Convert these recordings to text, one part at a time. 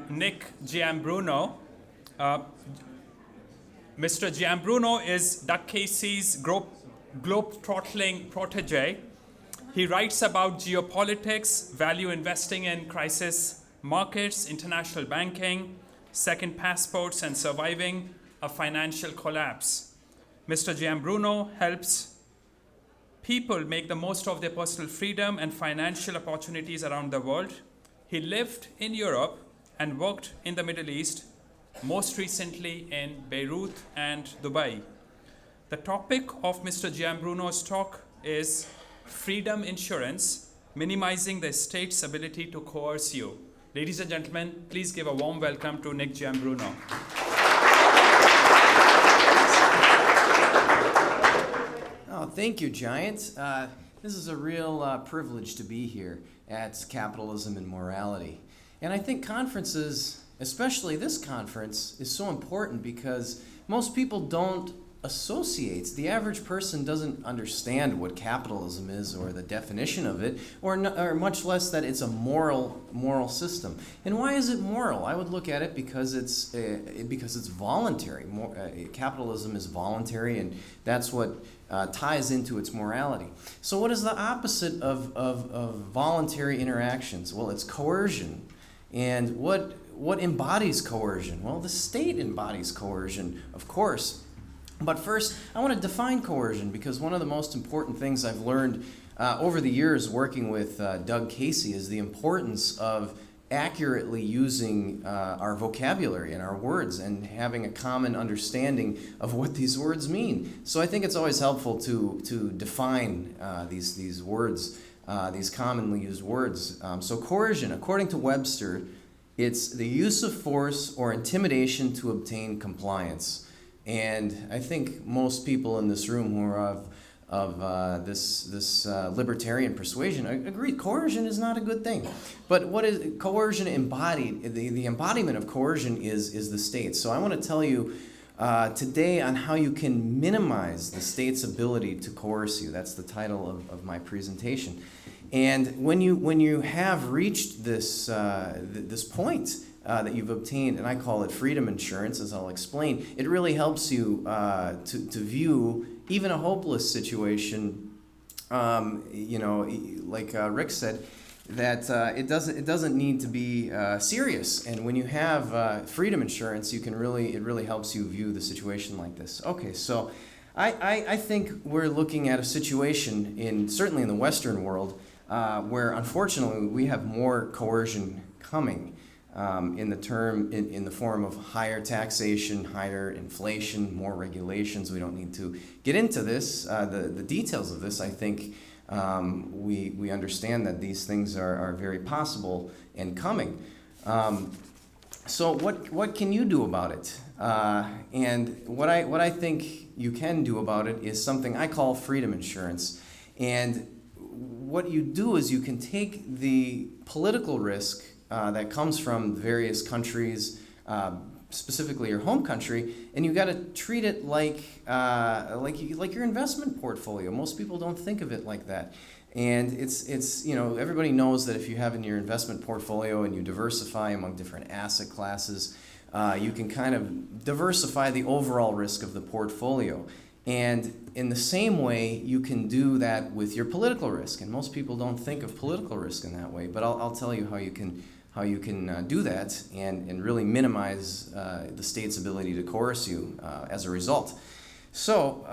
Nick Giambruno. Uh, Mr. Giambruno is Doug Casey's globetrotting protégé. He writes about geopolitics, value investing in crisis markets, international banking, second passports, and surviving a financial collapse. Mr. Giambruno helps people make the most of their personal freedom and financial opportunities around the world. He lived in Europe and worked in the Middle East, most recently in Beirut and Dubai. The topic of Mr. Giambruno's talk is freedom insurance, minimizing the state's ability to coerce you. Ladies and gentlemen, please give a warm welcome to Nick Giambruno. Oh, thank you, Giant. This is a real privilege to be here at Capitalism and Morality. And I think conferences, especially this conference, is so important because most people don't associate. The average person doesn't understand what capitalism is or the definition of it, or much less that it's a moral system. And why is it moral? I would look at it because it's voluntary. Capitalism is voluntary, and that's what ties into its morality. So what is the opposite of voluntary interactions? Well, it's coercion. And what embodies coercion? Well, the state embodies coercion, of course. But first, I want to define coercion because one of the most important things I've learned over the years working with Doug Casey is the importance of accurately using our vocabulary and our words and having a common understanding of what these words mean. So I think it's always helpful to define these words, these commonly used words. So coercion, according to Webster, it's the use of force or intimidation to obtain compliance. And I think most people in this room who are of this libertarian persuasion agree coercion is not a good thing. But what is coercion embodied? The embodiment of coercion is the state. So I want to tell you today on how you can minimize the state's ability to coerce you. That's the title of my presentation. And when you have reached this point that you've obtained, and I call it freedom insurance, as I'll explain, it really helps you to view even a hopeless situation, like Rick said, that it doesn't need to be serious. And when you have freedom insurance, it really helps you view the situation like this. Okay, so I think we're looking at a situation certainly in the Western world where unfortunately we have more coercion coming. In the form of higher taxation, higher inflation, more regulations. We don't need to get into this, the details of this. I think we understand that these things are very possible and coming. So what can you do about it? And what I think you can do about it is something I call freedom insurance. And what you do is you can take the political risk that comes from various countries, specifically your home country, and you got to treat it like your investment portfolio. Most people don't think of it like that, and it's everybody knows that if you have in your investment portfolio and you diversify among different asset classes, you can kind of diversify the overall risk of the portfolio. And in the same way, you can do that with your political risk. And most people don't think of political risk in that way, but I'll tell you how you can do that and really minimize the state's ability to coerce you as a result. So,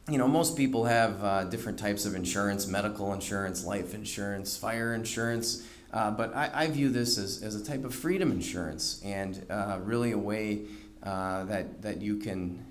most people have different types of insurance: medical insurance, life insurance, fire insurance. But I view this as a type of freedom insurance and really a way that you can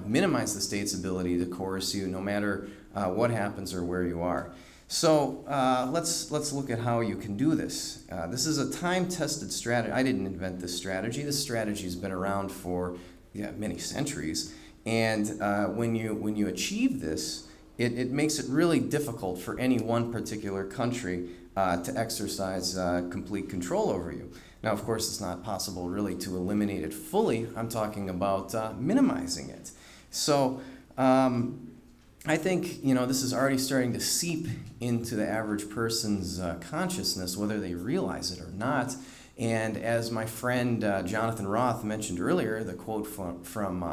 minimize the state's ability to coerce you no matter what happens or where you are. So let's look at how you can do this. This is a time-tested strategy. I didn't invent this strategy. This strategy has been around for many centuries. And when you achieve this, it makes it really difficult for any one particular country to exercise complete control over you. Now, of course, it's not possible really to eliminate it fully. I'm talking about minimizing it. So I think this is already starting to seep into the average person's consciousness, whether they realize it or not. And as my friend Jonathan Roth mentioned earlier, the quote from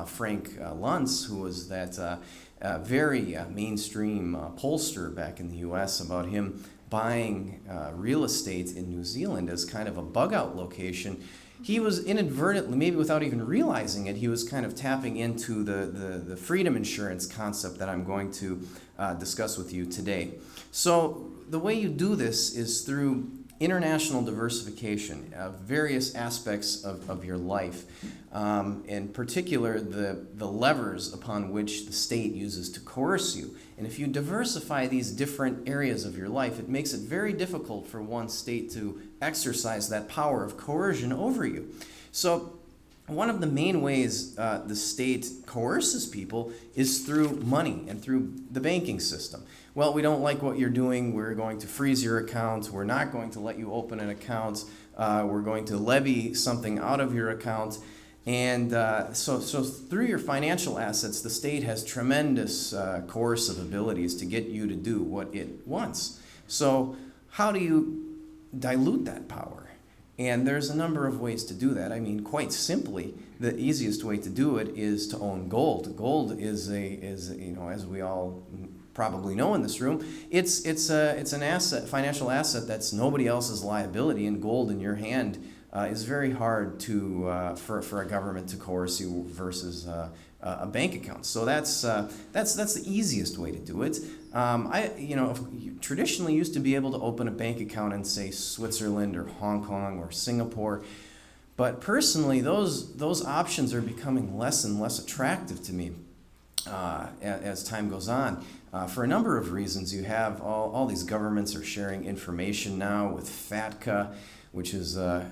Frank Luntz, who was that very mainstream pollster back in the U.S., about him buying real estate in New Zealand as kind of a bug-out location, he was inadvertently, maybe without even realizing it, he was kind of tapping into the freedom insurance concept that I'm going to discuss with you today. So the way you do this is through international diversification of various aspects of your life, in particular the levers upon which the state uses to coerce you. And if you diversify these different areas of your life, it makes it very difficult for one state to exercise that power of coercion over you. So one of the main ways the state coerces people is through money and through the banking system. Well, we don't like what you're doing. We're going to freeze your account. We're not going to let you open an account. We're going to levy something out of your account. And so through your financial assets, the state has tremendous coercive abilities to get you to do what it wants. So how do you dilute that power? And there's a number of ways to do that. I mean, quite simply, the easiest way to do it is to own gold. Gold is as we all probably know in this room, it's an asset, financial asset that's nobody else's liability, and gold in your hand is very hard to for a government to coerce you versus a bank account. So that's the easiest way to do it. Traditionally used to be able to open a bank account in, say, Switzerland or Hong Kong or Singapore, but personally, those options are becoming less and less attractive to me as time goes on. For a number of reasons. You have all these governments are sharing information now with FATCA, which is the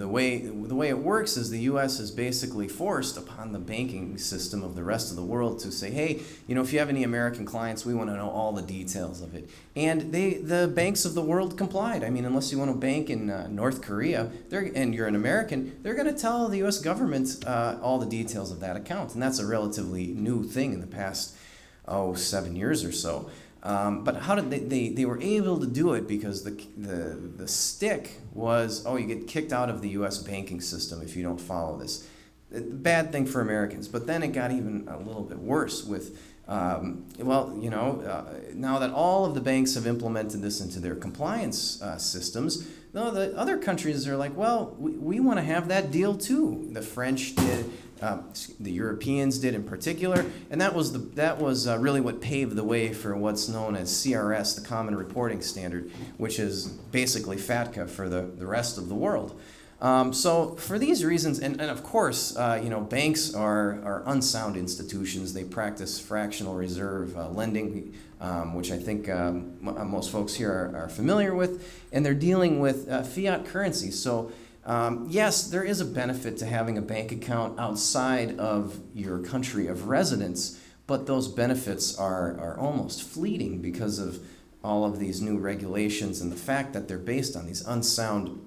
way it works is the U.S. is basically forced upon the banking system of the rest of the world to say, hey, if you have any American clients, we want to know all the details of it. And the banks of the world complied. I mean, unless you want to bank in North Korea, and you're an American, they're going to tell the U.S. government all the details of that account, and that's a relatively new thing in the past 7 years or so. But how did they were able to do it because the stick was, you get kicked out of the U.S. banking system if you don't follow this. Bad thing for Americans. But then it got even a little bit worse with, now that all of the banks have implemented this into their compliance systems, the other countries are like, well, we want to have that deal too. The French did. The Europeans did in particular, and that was really what paved the way for what's known as CRS, the Common Reporting Standard, which is basically FATCA for the rest of the world. So for these reasons, and of course, banks are unsound institutions. They practice fractional reserve lending, which I think most folks here are familiar with, and they're dealing with fiat currency. So yes, there is a benefit to having a bank account outside of your country of residence, but those benefits are almost fleeting because of all of these new regulations and the fact that they're based on these unsound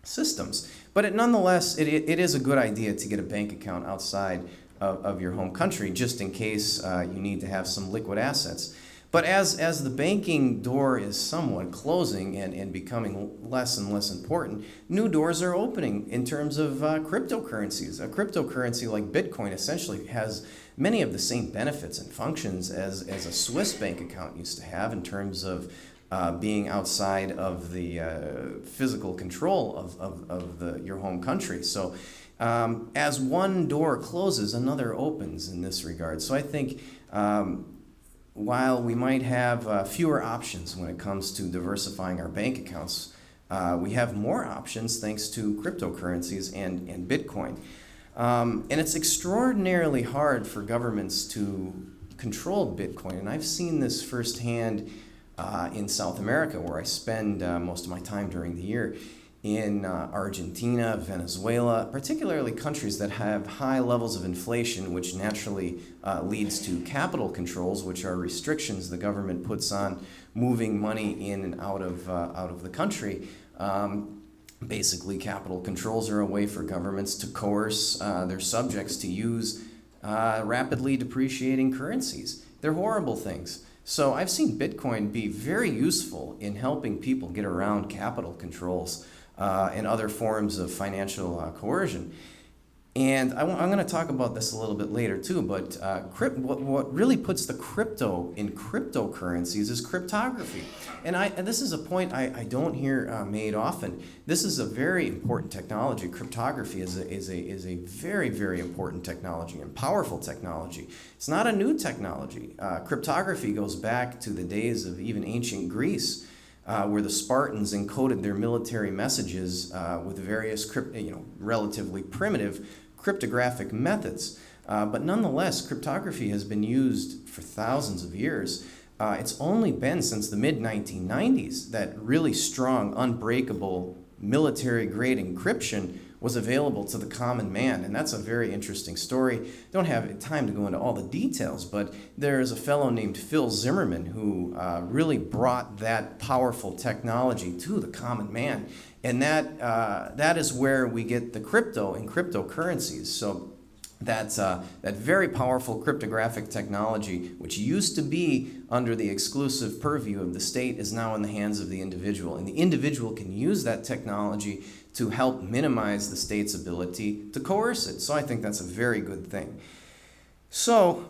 systems. But nonetheless, it is a good idea to get a bank account outside of your home country, just in case you need to have some liquid assets. But as the banking door is somewhat closing and becoming less and less important, new doors are opening in terms of cryptocurrencies. A cryptocurrency like Bitcoin essentially has many of the same benefits and functions as a Swiss bank account used to have in terms of being outside of the physical control of your home country. So as one door closes, another opens in this regard. So I think while we might have fewer options when it comes to diversifying our bank accounts, we have more options thanks to cryptocurrencies and Bitcoin. And it's extraordinarily hard for governments to control Bitcoin. And I've seen this firsthand in South America, where I spend most of my time during the year. In Argentina, Venezuela, particularly countries that have high levels of inflation, which naturally leads to capital controls, which are restrictions the government puts on moving money in and out of the country. Basically, capital controls are a way for governments to coerce their subjects to use rapidly depreciating currencies. They're horrible things. So I've seen Bitcoin be very useful in helping people get around capital controls. and other forms of financial coercion. And I'm going to talk about this a little bit later too, but what really puts the crypto in cryptocurrencies is cryptography. And this is a point I don't hear made often. This is a very important technology. Cryptography is a very, very important technology and powerful technology. It's not a new technology. Cryptography goes back to the days of even ancient Greece, where the Spartans encoded their military messages with various relatively primitive cryptographic methods. But nonetheless, cryptography has been used for thousands of years. It's only been since the mid-1990s that really strong, unbreakable, military-grade encryption was available to the common man, and that's a very interesting story. Don't have time to go into all the details, but there's a fellow named Phil Zimmerman who really brought that powerful technology to the common man, and that is where we get the crypto and cryptocurrencies. So that very powerful cryptographic technology, which used to be under the exclusive purview of the state, is now in the hands of the individual. And the individual can use that technology to help minimize the state's ability to coerce it. So I think that's a very good thing. So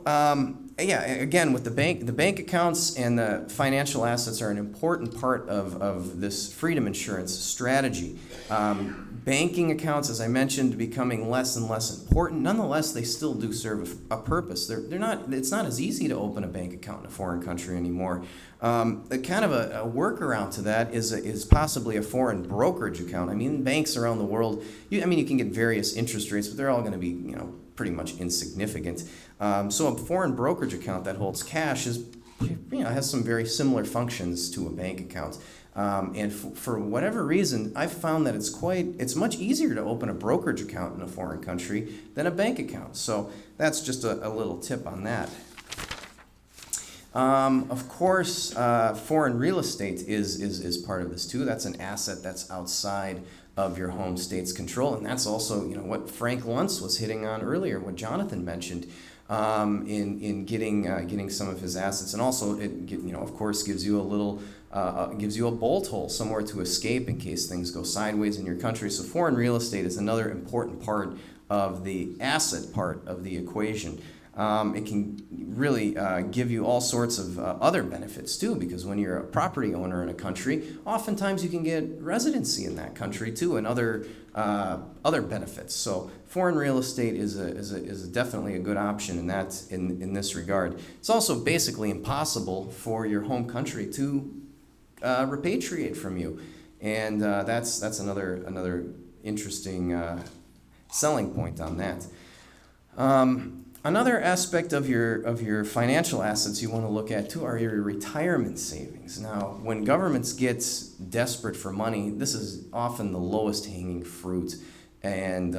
again, with the bank accounts and the financial assets are an important part of this freedom insurance strategy. Banking accounts, as I mentioned, becoming less and less important. Nonetheless, they still do serve a purpose. They're not. It's not as easy to open a bank account in a foreign country anymore. Kind of a workaround to that is possibly a foreign brokerage account. I mean, banks around the world. You can get various interest rates, but they're all going to be pretty much insignificant. So a foreign brokerage account that holds cash has some very similar functions to a bank account. And for whatever reason, I've found that it's much easier to open a brokerage account in a foreign country than a bank account. So that's just a little tip on that. Of course, foreign real estate is part of this too. That's an asset that's outside of your home state's control, and that's also what Frank Luntz was hitting on earlier, what Jonathan mentioned in getting some of his assets, and also it of course gives you a bolt hole, somewhere to escape in case things go sideways in your country. So foreign real estate is another important part of the asset part of the equation. It can really give you all sorts of other benefits too, because when you're a property owner in a country, oftentimes you can get residency in that country too, and other benefits. So foreign real estate is definitely a good option in this regard. It's also basically impossible for your home country to repatriate from you, and that's another interesting selling point on that. Another aspect of your financial assets you want to look at too are your retirement savings. Now, when governments get desperate for money, this is often the lowest hanging fruit, and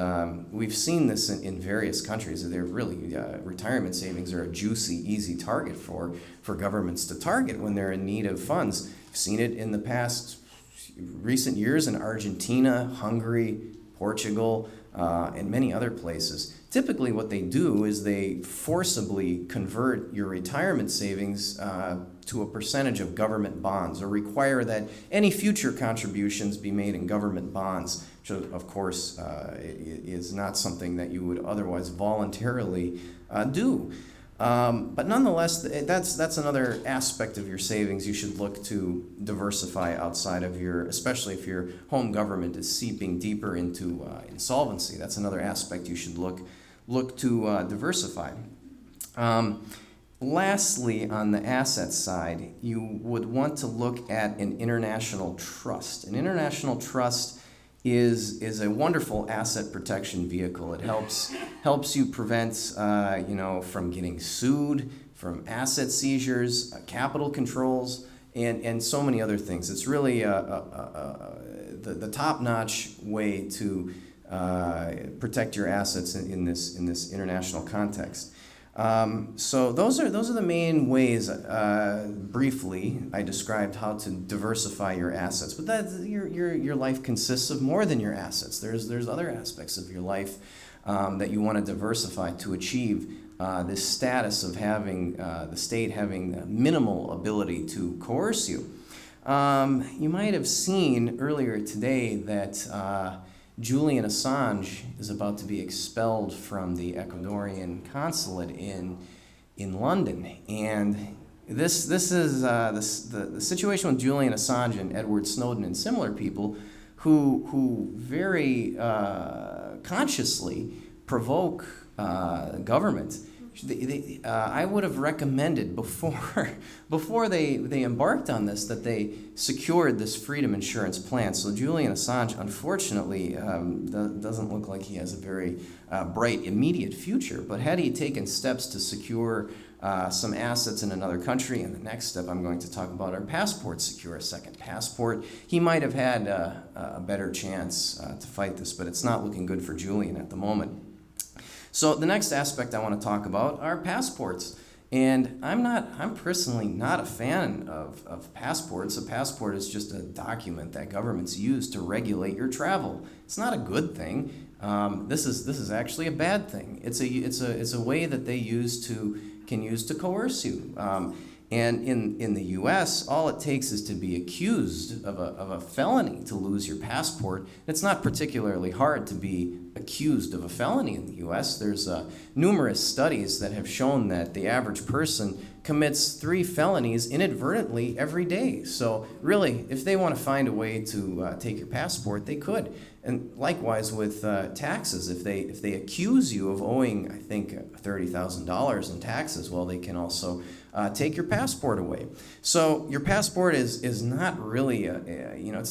we've seen this in various countries. They're really retirement savings are a juicy, easy target for governments to target when they're in need of funds. We've seen it in the past recent years in Argentina, Hungary, Portugal, and many other places. Typically what they do is they forcibly convert your retirement savings to a percentage of government bonds, or require that any future contributions be made in government bonds, which of course is not something that you would otherwise voluntarily do. But nonetheless, that's another aspect of your savings you should look to diversify outside of especially if your home government is seeping deeper into insolvency. That's another aspect you should look to diversify. Lastly, on the asset side, you would want to look at an international trust. An international trust is a wonderful asset protection vehicle. It helps you prevent from getting sued, from asset seizures, capital controls, and so many other things. It's really the top-notch way to protect your assets in this international context. So those are the main ways. Briefly, I described how to diversify your assets, but your life consists of more than your assets. There's other aspects of your life that you want to diversify to achieve this status of having the state having minimal ability to coerce you. You might have seen earlier today that Julian Assange is about to be expelled from the Ecuadorian consulate in London, and this is the situation with Julian Assange and Edward Snowden and similar people who very consciously provoke government. I would have recommended before they embarked on this that they secured this freedom insurance plan. So Julian Assange, unfortunately, doesn't look like he has a very bright immediate future. But had he taken steps to secure some assets in another country, and the next step I'm going to talk about are passports, secure a second passport, he might have had a better chance to fight this. But it's not looking good for Julian at the moment. So the next aspect I want to talk about are passports. And I'm personally not a fan of passports. A passport is just a document that governments use to regulate your travel. It's not a good thing. This is actually a bad thing. It's a way that they can use to coerce you. And in the U.S., all it takes is to be accused of a felony to lose your passport. It's not particularly hard to be accused of a felony in the U.S. There's numerous studies that have shown that the average person commits 3 felonies inadvertently every day. So really, if they want to find a way to take your passport, they could. And likewise with taxes, if they accuse you of owing, I think, $30,000 in taxes, well, they can also take your passport away. So your passport is not really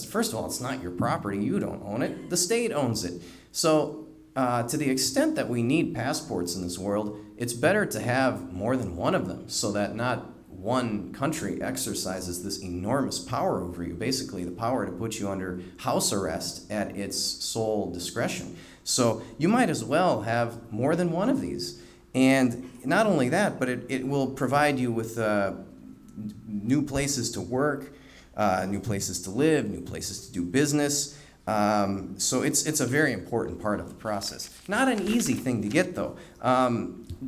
first of all, it's not your property. You don't own it. The state owns it. So to the extent that we need passports in this world, it's better to have more than one of them so that not one country exercises this enormous power over you, basically the power to put you under house arrest at its sole discretion. So you might as well have more than one of these. And not only that, but it will provide you with new places to work, new places to live, new places to do business. So it's a very important part of the process. Not an easy thing to get, though.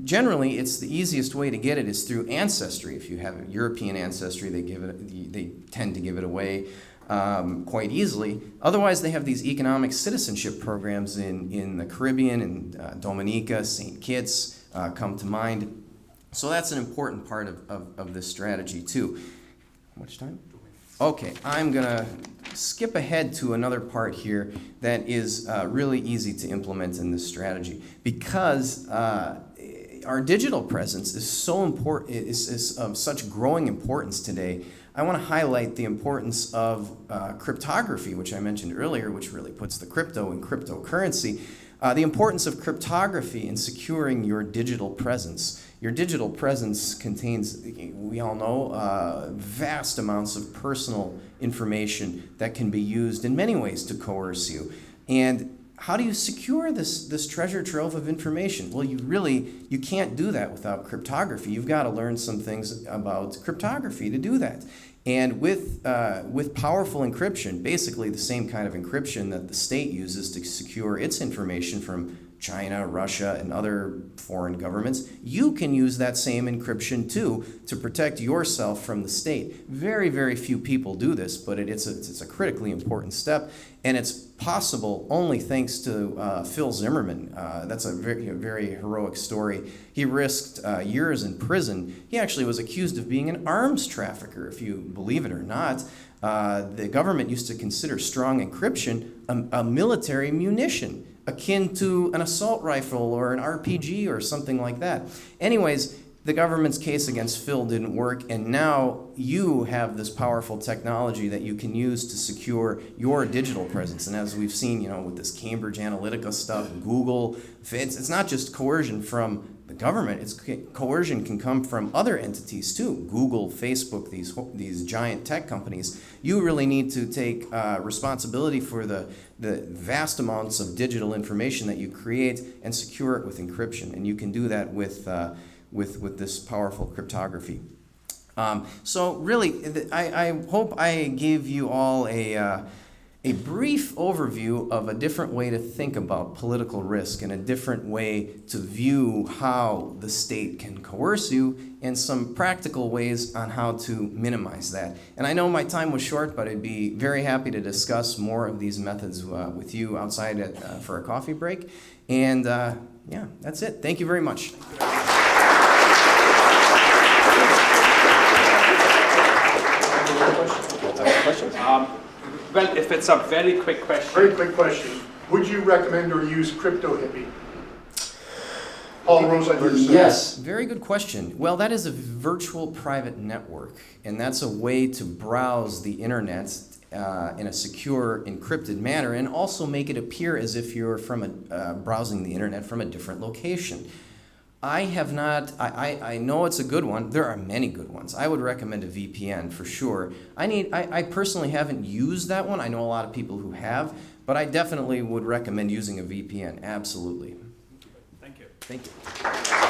Generally, it's the easiest way to get it is through ancestry. If you have European ancestry, they tend to give it away quite easily. Otherwise, they have these economic citizenship programs in the Caribbean and Dominica, St. Kitts come to mind. So that's an important part of this strategy, too. How much time? Okay, I'm going to skip ahead to another part here that is really easy to implement in this strategy because our digital presence is so important, is of such growing importance today. I want to highlight the importance of cryptography, which I mentioned earlier, which really puts the crypto in cryptocurrency. The importance of cryptography in securing your digital presence. Your digital presence contains, we all know, vast amounts of personal information that can be used in many ways to coerce you. And how do you secure this treasure trove of information? Well, you can't do that without cryptography. You've got to learn some things about cryptography to do that. And with powerful encryption, basically the same kind of encryption that the state uses to secure its information from China, Russia, and other foreign governments, you can use that same encryption too to protect yourself from the state. Very, very few people do this, but it's a critically important step, and it's possible only thanks to Phil Zimmerman. That's a very heroic story. He risked years in prison. He actually was accused of being an arms trafficker, if you believe it or not. The government used to consider strong encryption a military munition, akin to an assault rifle or an RPG or something like that. Anyways, the government's case against Phil didn't work, and now you have this powerful technology that you can use to secure your digital presence. And as we've seen, with this Cambridge Analytica stuff, Google, it's not just coercion from the government. Coercion can come from other entities too. Google, Facebook, these giant tech companies. You really need to take responsibility for the vast amounts of digital information that you create and secure it with encryption. And you can do that with this powerful cryptography. So really, I hope I gave you all a a brief overview of a different way to think about political risk and a different way to view how the state can coerce you and some practical ways on how to minimize that. And I know my time was short, but I'd be very happy to discuss more of these methods with you outside for a coffee break. And yeah, that's it. Thank you very much. Questions? Well, if it's a very quick question. Very quick question. Would you recommend or use Crypto Hippie? Paul Rose, I heard say. Yes, very good question. Well, that is a virtual private network, and that's a way to browse the internet in a secure, encrypted manner, and also make it appear as if you're browsing the internet from a different location. I have not, I know it's a good one. There are many good ones. I would recommend a VPN for sure. I personally haven't used that one. I know a lot of people who have, but I definitely would recommend using a VPN, absolutely. Thank you. Thank you.